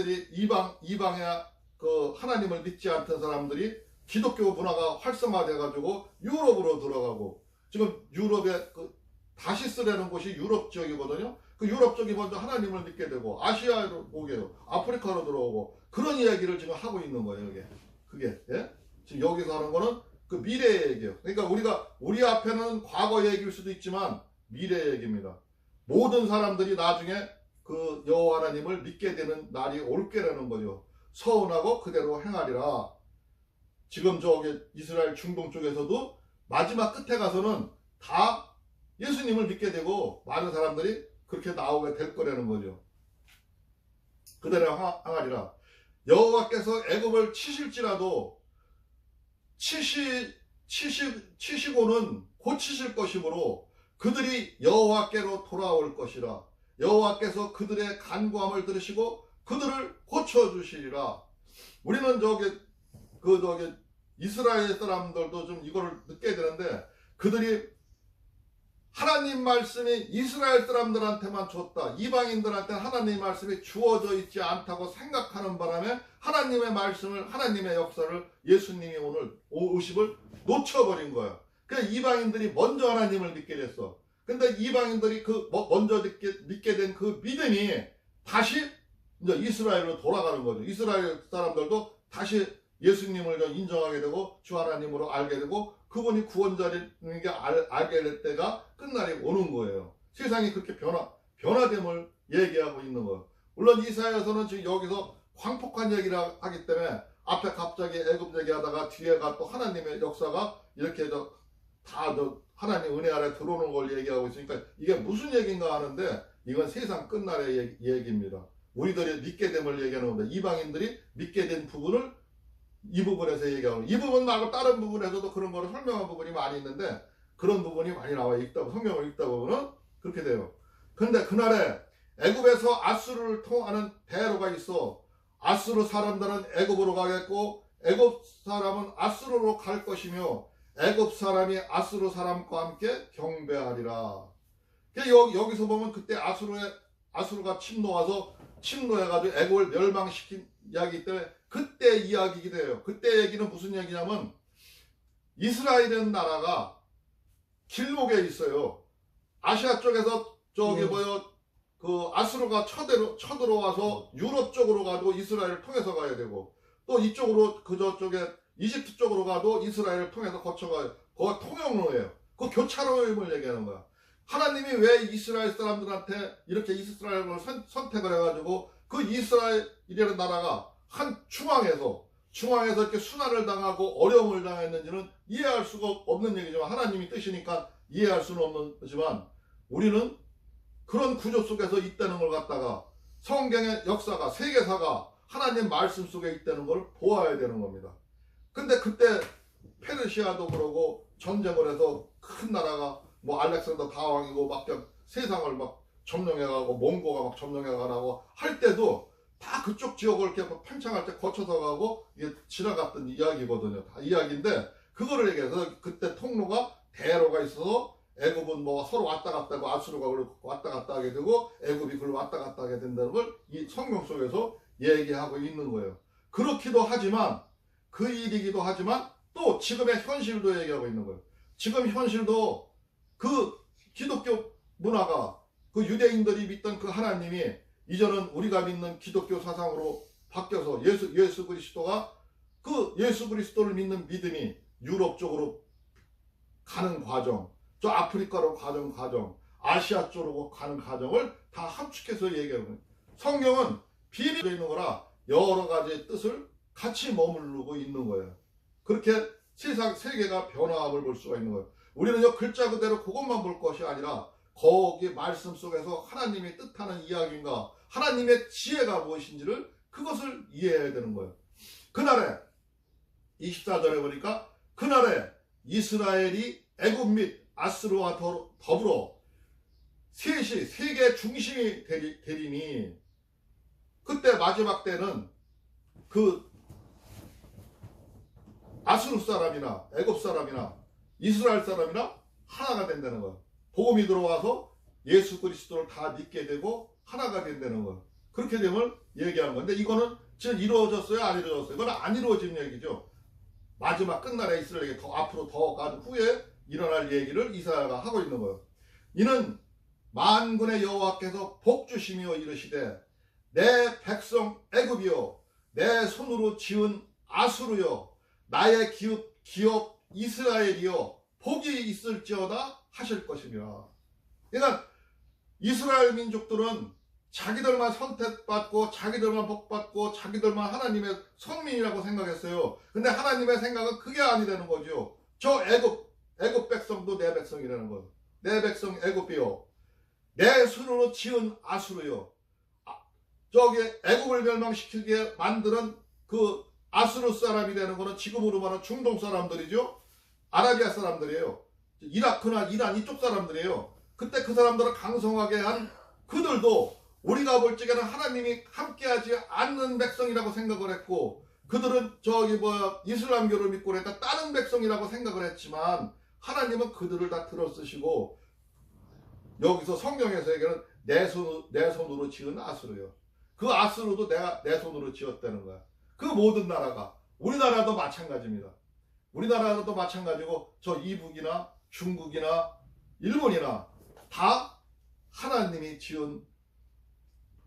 그 하나님을 믿지 않던 사람들이 기독교 문화가 활성화돼 가지고 유럽으로 들어가고 지금 유럽의 그 다시스라는 곳이 유럽 지역이거든요. 그 유럽 쪽이 먼저 하나님을 믿게 되고 아시아로 오게요. 아프리카로 들어오고 그런 이야기를 지금 하고 있는 거예요. 그게 예? 지금 여기서 하는 거는 그 미래 얘기예요. 그러니까 우리 앞에는 과거 얘기일 수도 있지만 미래 얘기입니다. 모든 사람들이 나중에 그 여호와 하나님을 믿게 되는 날이 올 거라는 거죠. 서운하고 그대로 행하리라. 지금 저기 이스라엘 중동 쪽에서도 마지막 끝에 가서는 다 예수님을 믿게 되고 많은 사람들이 그렇게 나오게 될 거라는 거죠. 그대로 행하리라. 여호와께서 애굽을 치실지라도 치시고는 고치실 것이므로 그들이 여호와께로 돌아올 것이라. 여호와께서 그들의 간구함을 들으시고 그들을 고쳐주시리라. 우리는 이스라엘 사람들도 좀 이거를 느껴야 되는데 그들이 하나님 말씀이 이스라엘 사람들한테만 줬다. 이방인들한테는 하나님 말씀이 주어져 있지 않다고 생각하는 바람에 하나님의 말씀을, 하나님의 역사를 예수님이 오늘 오십을 놓쳐버린 거야. 그래서 이방인들이 먼저 하나님을 믿게 됐어. 근데 이방인들이 먼저 믿게 된 그 믿음이 다시 이제 이스라엘로 돌아가는 거죠. 이스라엘 사람들도 다시 예수님을 인정하게 되고 주 하나님으로 알게 되고 그분이 구원자라는 게 알게 될 때가 끝날이 오는 거예요. 세상이 그렇게 변화됨을 얘기하고 있는 거예요. 물론 이사야서는 지금 여기서 광폭한 얘기를 하기 때문에 앞에 갑자기 애굽 얘기하다가 뒤에가 또 하나님의 역사가 이렇게 하나님 은혜 아래 들어오는 걸 얘기하고 있으니까 이게 무슨 얘기인가 하는데 이건 세상 끝날의 얘기입니다. 우리들이 믿게 됨을 얘기하는 겁니다. 이방인들이 믿게 된 부분을 이 부분에서 얘기하고 이 부분 말고 다른 부분에서도 그런 거를 설명한 부분이 많이 있는데 그런 부분이 많이 나와 있다고 성경을 읽다 보면 그렇게 돼요. 근데 그날에 애굽에서 아수르를 통하는 대로가 있어. 아수르 사람들은 애굽으로 가겠고 애굽 사람은 아수르로 갈 것이며 애굽 사람이 아수르 사람과 함께 경배하리라. 여기서 보면 그때 아수르가 침노해가지고 애굽을 멸망시킨 이야기 때문에 그때 이야기이기도 해요. 그때 얘기는 무슨 얘기냐면 이스라엘이라는 나라가 길목에 있어요. 아시아 쪽에서 그 아수르가 쳐들어와서 유럽 쪽으로 가도 이스라엘을 통해서 가야 되고 또 이쪽으로 저쪽에 이집트 쪽으로 가도 이스라엘을 통해서 거쳐가요. 그거 통영로예요. 그 교차로임을 얘기하는 거야. 하나님이 왜 이스라엘 사람들한테 이렇게 이스라엘을 선택을 해가지고 그 이스라엘이라는 나라가 한 중앙에서 이렇게 순환을 당하고 어려움을 당했는지는 이해할 수가 없는 얘기지만 하나님이 뜻이니까 이해할 수는 없지만 우리는 그런 구조 속에서 있다는 걸 갖다가 성경의 역사가 세계사가 하나님 말씀 속에 있다는 걸 보아야 되는 겁니다. 근데 그때 페르시아도 그러고 전쟁을 해서 큰 나라가 뭐 알렉산더 다왕이고 막 세상을 막 점령해가고 몽고가 막 점령해가고 할 때도 다 그쪽 지역을 이렇게 팽창할 때 거쳐서 가고 이게 지나갔던 이야기거든요. 다 이야기인데 그거를 얘기해서 그때 통로가 대로가 있어서 애굽은 뭐 서로 왔다 갔다 하고 아수르가 왔다 갔다 하게 되고 애굽이 그걸 왔다 갔다 하게 된다는 걸 이 성경 속에서 얘기하고 있는 거예요. 그렇기도 하지만 그 일이기도 하지만 또 지금의 현실도 얘기하고 있는 거예요. 지금 현실도 그 기독교 문화가 그 유대인들이 믿던 그 하나님이 이제는 우리가 믿는 기독교 사상으로 바뀌어서 예수 그리스도가 그 예수 그리스도를 믿는 믿음이 유럽 쪽으로 가는 과정, 저 아프리카로 가는 과정, 아시아 쪽으로 가는 과정을 다 함축해서 얘기하는 거예요. 성경은 비밀이 있는 거라 여러 가지의 뜻을 같이 머무르고 있는 거예요. 그렇게 세계가 변화함을 볼 수가 있는 거예요. 우리는 글자 그대로 그것만 볼 것이 아니라 거기 말씀 속에서 하나님이 뜻하는 이야기인가, 하나님의 지혜가 무엇인지를 그것을 이해해야 되는 거예요. 그날에 24절에 보니까 그날에 이스라엘이 애굽 및 아스르와 더불어 셋이 세계 중심이 되리니 그때 마지막 때는 그 아스루 사람이나 애굽 사람이나 이스라엘 사람이나 하나가 된다는 거예요. 복음이 들어와서 예수 그리스도를 다 믿게 되고 하나가 된다는 거예요. 그렇게 되면 얘기하는 건데 이거는 지금 이루어졌어요? 안 이루어졌어요? 이건 안 이루어진 얘기죠. 마지막 끝날에 이스라엘에게 더 앞으로 더 간 후에 일어날 얘기를 이사야가 하고 있는 거예요. 이는 만군의 여호와께서 복주시며 이르시되 내 백성 애굽이여 내 손으로 지은 아수르여 나의 기업 이스라엘이여 복이 있을지어다 하실 것이며. 그러니까 이스라엘 민족들은 자기들만 선택받고 자기들만 복받고 자기들만 하나님의 선민이라고 생각했어요. 근데 하나님의 생각은 그게 아니라는 거죠. 저 애굽 백성도 내 백성이라는 거예요. 내 백성 애굽이요 내 손으로 지은 아수르요. 저기 애굽을 멸망시키게 만드는 그 아수르 사람이 되는 거는 지금으로 말하는 중동 사람들이죠. 아라비아 사람들이에요. 이라크나 이란 이쪽 사람들이에요. 그때 그 사람들을 강성하게 한 그들도 우리가 볼 적에는 하나님이 함께하지 않는 백성이라고 생각을 했고 그들은 이슬람교를 믿고 그러니까 다른 백성이라고 생각을 했지만 하나님은 그들을 다 들어쓰시고 여기서 성경에서 얘기하는 내 손으로 지은 아수르요. 그 아수르도 내가 내 손으로 지었다는 거야. 그 모든 나라가 우리나라도 마찬가지입니다. 우리나라도 마찬가지고 저 이북이나 중국이나 일본이나 다 하나님이 지은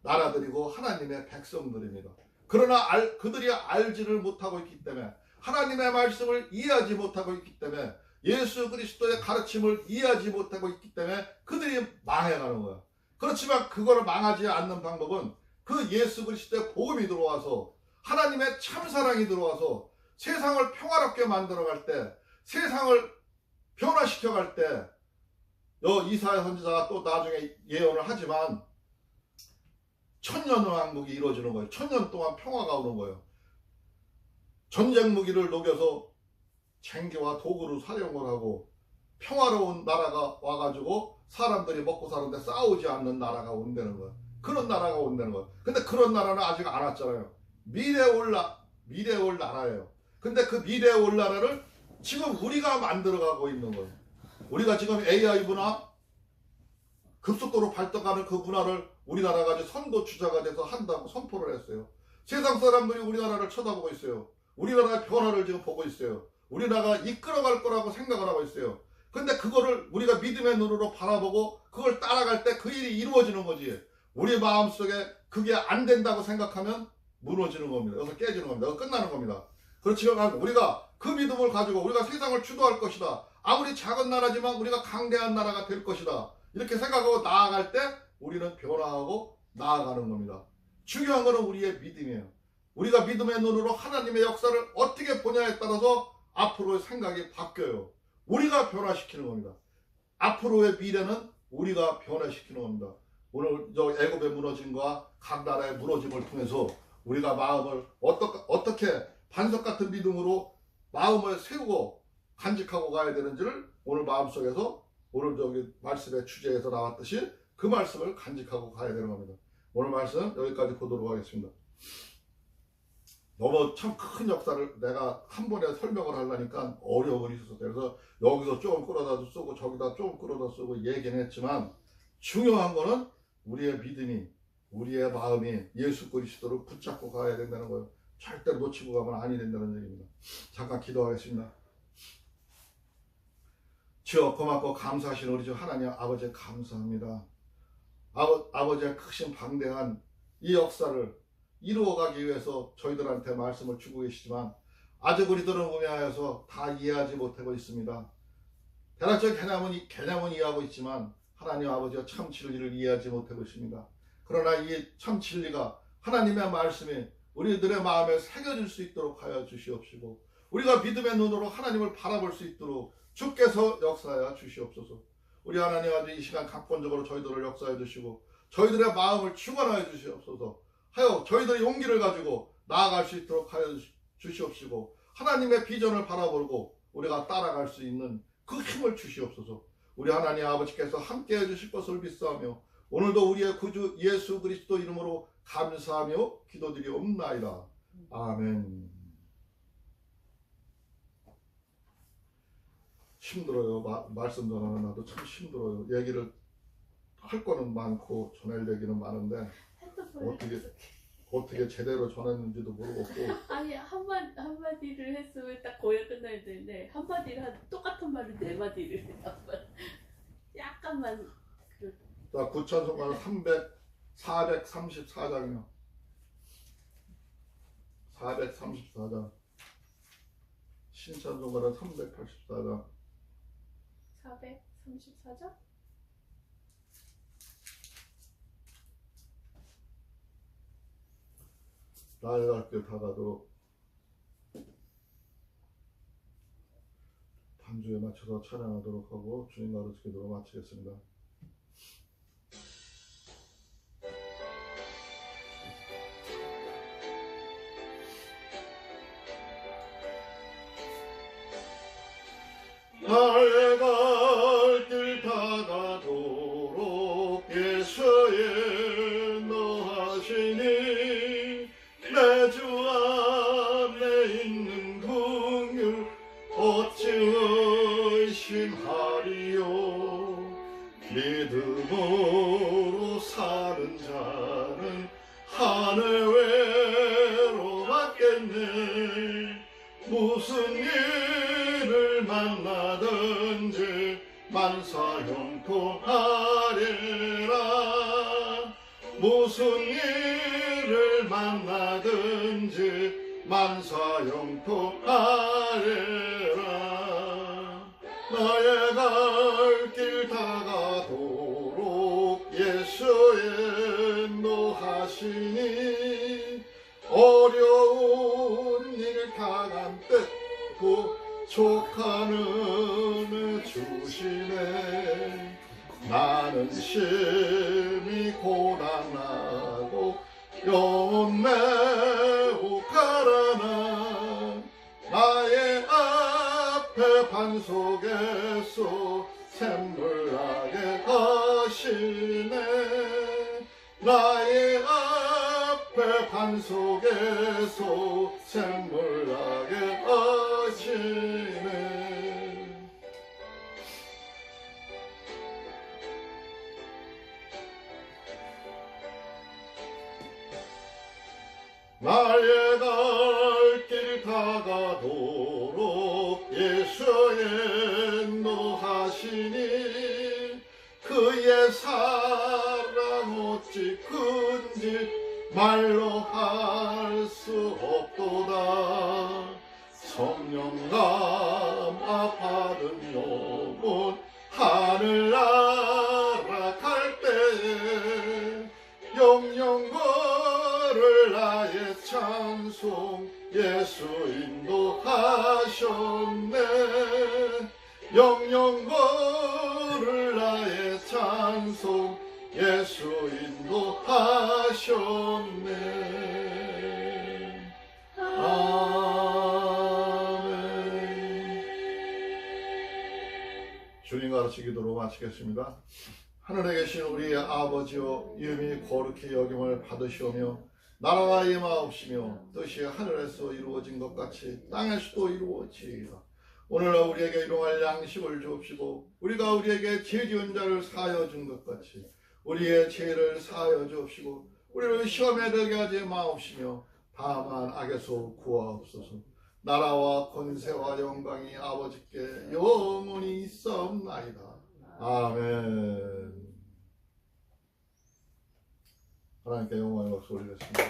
나라들이고 하나님의 백성들입니다. 그러나 그들이 알지를 못하고 있기 때문에 하나님의 말씀을 이해하지 못하고 있기 때문에 예수 그리스도의 가르침을 이해하지 못하고 있기 때문에 그들이 망해가는 거야. 그렇지만 그거를 망하지 않는 방법은 그 예수 그리스도의 복음이 들어와서 하나님의 참사랑이 들어와서 세상을 평화롭게 만들어갈 때 세상을 변화시켜갈 때 이사야 선지자가 또 나중에 예언을 하지만 천년왕국이 이루어지는 거예요. 천년 동안 평화가 오는 거예요. 전쟁 무기를 녹여서 쟁기와 도구로 사용을 하고 평화로운 나라가 와가지고 사람들이 먹고 사는데 싸우지 않는 나라가 온다는 거예요. 그런 나라가 온다는 거예요. 근데 그런 나라는 아직 안 왔잖아요. 미래에 올 나라예요. 근데 그 미래에 올 나라를 지금 우리가 만들어가고 있는 거예요. 우리가 지금 AI 문화 급속도로 발전하는 그 문화를 우리나라가 이제 선도주자가 돼서 한다고 선포를 했어요. 세상 사람들이 우리나라를 쳐다보고 있어요. 우리나라의 변화를 지금 보고 있어요. 우리나라가 이끌어갈 거라고 생각을 하고 있어요. 근데 그거를 우리가 믿음의 눈으로 바라보고 그걸 따라갈 때 그 일이 이루어지는 거지. 우리 마음속에 그게 안 된다고 생각하면 무너지는 겁니다. 여기서 깨지는 겁니다. 여기서 끝나는 겁니다. 그렇지만 우리가 그 믿음을 가지고 우리가 세상을 주도할 것이다. 아무리 작은 나라지만 우리가 강대한 나라가 될 것이다. 이렇게 생각하고 나아갈 때 우리는 변화하고 나아가는 겁니다. 중요한 것은 우리의 믿음이에요. 우리가 믿음의 눈으로 하나님의 역사를 어떻게 보냐에 따라서 앞으로의 생각이 바뀌어요. 우리가 변화시키는 겁니다. 앞으로의 미래는 우리가 변화시키는 겁니다. 오늘 저 애굽의 무너짐과 각 나라의 무너짐을 통해서 우리가 마음을 어떻게 반석 같은 믿음으로 마음을 세우고 간직하고 가야 되는지를 오늘 마음속에서 오늘 저기 말씀의 주제에서 나왔듯이 그 말씀을 간직하고 가야 되는 겁니다. 오늘 말씀 여기까지 보도록 하겠습니다. 너무 참 큰 역사를 내가 한 번에 설명을 하려니까 어려움이 있었어요. 그래서 여기서 조금 끌어다 쓰고 저기다 조금 끌어다 쓰고 얘기는 했지만 중요한 거는 우리의 믿음이 우리의 마음이 예수 그리스도를 붙잡고 가야 된다는 거예요. 절대로 놓치고 가면 아니 된다는 얘기입니다. 잠깐 기도하겠습니다. 주여 고맙고 감사하신 우리 주 하나님 아버지 감사합니다. 아버지의 크신 방대한 이 역사를 이루어가기 위해서 저희들한테 말씀을 주고 계시지만 아직 우리들은 우매하여서 다 이해하지 못하고 있습니다. 대략적 개념은 이해하고 있지만 하나님 아버지가 참 진리를 이해하지 못하고 있습니다. 그러나 이 참 진리가 하나님의 말씀이 우리들의 마음에 새겨질 수 있도록 하여 주시옵시고 우리가 믿음의 눈으로 하나님을 바라볼 수 있도록 주께서 역사하여 주시옵소서. 우리 하나님 아버지 이 시간 각본적으로 저희들을 역사해 주시고 저희들의 마음을 충만하여 주시옵소서. 하여 저희들의 용기를 가지고 나아갈 수 있도록 하여 주시옵시고 하나님의 비전을 바라보고 우리가 따라갈 수 있는 그 힘을 주시옵소서. 우리 하나님 아버지께서 함께해 주실 것을 믿사하며 오늘도 우리의 구주 예수 그리스도 이름으로 감사하며 기도드리옵나이다. 아멘. 힘들어요. 말씀 전하는 나도 참 힘들어요. 얘기를 할 거는 많고 전할 얘기는 많은데 어떻게 제대로 전했는지도 모르겠고. 아니 한마디를 했으면 딱 거기에 끝나야 되는데 한마디를 똑같은 말을 네 마디를 해. 약간만 자, 구찬송가는 434장이요. 434장. 신찬송가는 384장. 434장? 나아갈 길 다가도록 반주에 맞춰서 찬양하도록 하고 주님 가르치 기도로 마치겠습니다. 나의 갈 길 다가도록 예수의 노하시니 내 주 안에 있는 긍휼 어찌 의심하리요. 믿음으로 사는 자는 하늘 외로웠겠네. 무슨 일을 만나든지 만사형통하리라. 무슨 일을 만나든지 만사형통하리라. 나의 갈 길 다가도록 예수의 노하시니 어려운 일 강한 때 부족한 은혜 주시네. 나는 심히 고난하고 영혼 매우 가라나. 나의 앞에 반석에서 샘물나게 하시네. 나의 앞에 반석에서 샘물나게 하시네. 나의 갈 길 다가도록 예수의 노하시니 그의 사랑 어찌 큰지 말로 할 수 없도다. 성령 감화 받은 영혼 하늘 날아갈 때에 영영 걸을 나의 찬송 예수 인도하셨네. 영영 걸을 나의 찬송 예수 인도하셨네. 아멘. 주님 가르치 기도로 마치겠습니다. 하늘에 계신 우리 아버지여 이름이 거룩히 여김을 받으시오며 나라가 임하옵시며 뜻이 하늘에서 이루어진 것 같이 땅에서도 이루어지이다. 오늘날 우리에게 일용할 양식을 주옵시고 우리가 우리에게 죄 지은 자를 사하여 준 것 같이 우리의 죄를 사하여 주옵시고 우리를 시험에 들게 하지 마옵시며 다만 악에서 구하옵소서. 나라와 권세와 영광이 아버지께 영원히 있사옵나이다. 아멘. 하나님께 영광의 박수 올리겠습니다.